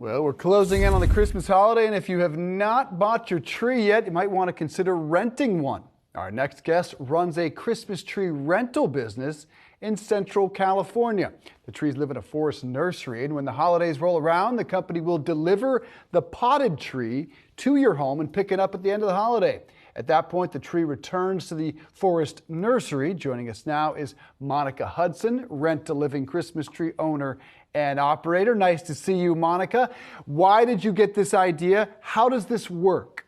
Well, we're closing in on the Christmas holiday, and if you have not bought your tree yet, you might want to consider renting one. Our next guest runs a Christmas tree rental business in Central California. The trees live in a forest nursery, and when the holidays roll around, the company will deliver the potted tree to your home and pick it up at the end of the holiday. At that point, the tree returns to the forest nursery. Joining us now is Monica Hudson, Rent-A-Living Christmas tree owner and operator. Nice to see you, Monica. Why did you get this idea? How does this work?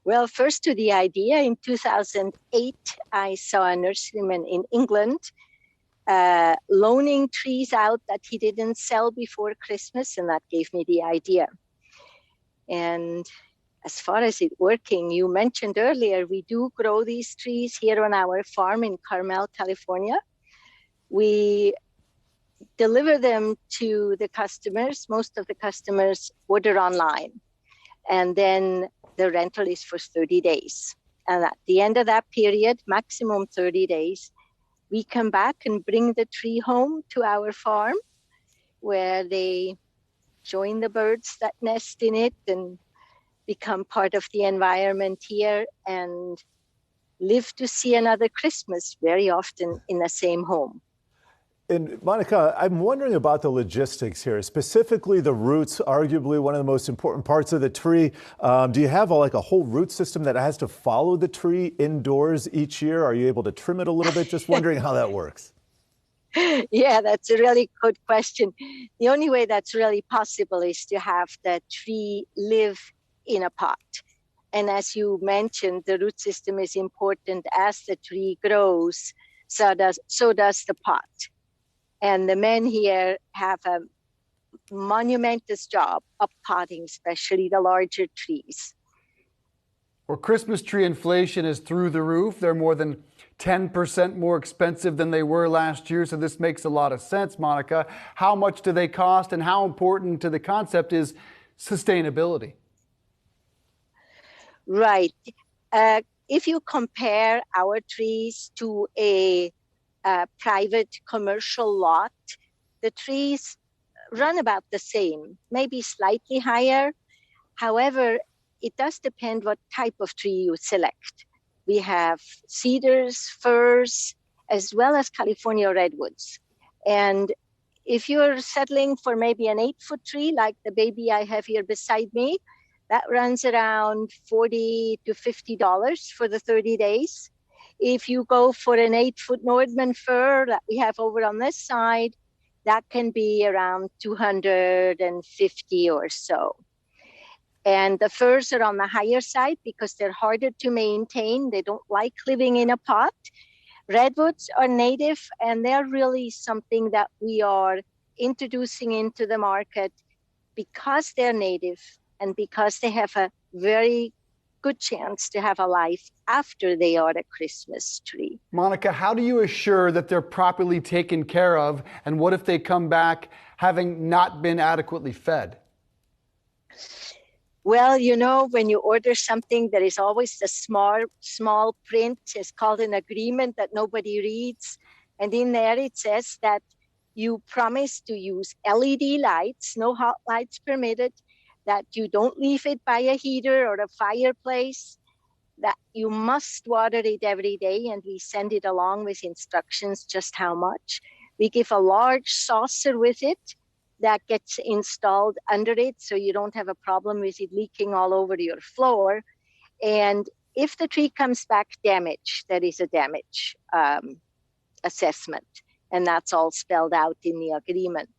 Well, first to the idea, in 2008, I saw a nurseryman in England loaning trees out that he didn't sell before Christmas, and that gave me the idea. And as far as it working, you mentioned earlier, we do grow these trees here on our farm in Carmel, California. We deliver them to the customers. Most of the customers order online. And then the rental is for 30 days. And at the end of that period, maximum 30 days, we come back and bring the tree home to our farm where they join the birds that nest in it and become part of the environment here and live to see another Christmas, very often in the same home. And Monica, I'm wondering about the logistics here, specifically the roots, arguably one of the most important parts of the tree. Do you have a whole root system that has to follow the tree indoors each year? Are you able to trim it a little bit? Just wondering how that works. Yeah, that's a really good question. The only way that's really possible is to have the tree live in a pot. And as you mentioned, the root system is important. As the tree grows, so does the pot. And the men here have a monumentous job of potting, especially the larger trees. Well, Christmas tree inflation is through the roof. They're more than 10% more expensive than they were last year, so this makes a lot of sense, Monica. How much do they cost, and how important to the concept is sustainability? Right. If you compare our trees to a private commercial lot, the trees run about the same, maybe slightly higher. However, it does depend what type of tree you select. We have cedars, firs, as well as California redwoods. And if you're settling for maybe an 8-foot tree, like the baby I have here beside me, that runs around $40 to $50 for the 30 days. If you go for an 8-foot Nordman fir that we have over on this side, that can be around $250 or so. And the firs are on the higher side because they're harder to maintain. They don't like living in a pot. Redwoods are native, and they're really something that we are introducing into the market because they're native and because they have a very good chance to have a life after they are a Christmas tree. Monica, how do you assure that they're properly taken care of? And what if they come back having not been adequately fed? Well, you know, when you order something, there is always the small print. It's called an agreement that nobody reads. And in there it says that you promise to use LED lights, no hot lights permitted, that you don't leave it by a heater or a fireplace, that you must water it every day, and we send it along with instructions just how much. We give a large saucer with it that gets installed under it so you don't have a problem with it leaking all over your floor. And if the tree comes back damaged, there is a damage assessment, and that's all spelled out in the agreement.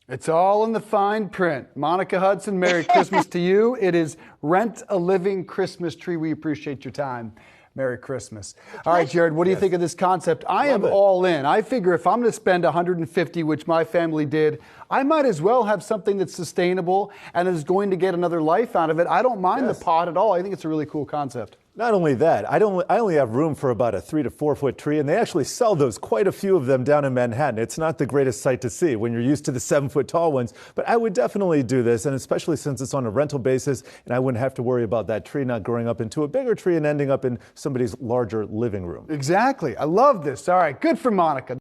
It's all in the fine print. Monica Hudson, Merry Christmas to you. It is Rent-A-Living Christmas Tree. We appreciate your time. Merry Christmas. All right, Jared, what do you think of this concept? I am all in. I figure if I'm going to spend $150, which my family did, I might as well have something that's sustainable and is going to get another life out of it. I don't mind the pot at all. I think it's a really cool concept. Not only that, I only have room for about a 3 to 4 foot tree, and they actually sell those, quite a few of them down in Manhattan. It's not the greatest sight to see when you're used to the 7 foot tall ones, but I would definitely do this, and especially since it's on a rental basis, and I wouldn't have to worry about that tree not growing up into a bigger tree and ending up in somebody's larger living room. Exactly. I love this. All right, good for Monica.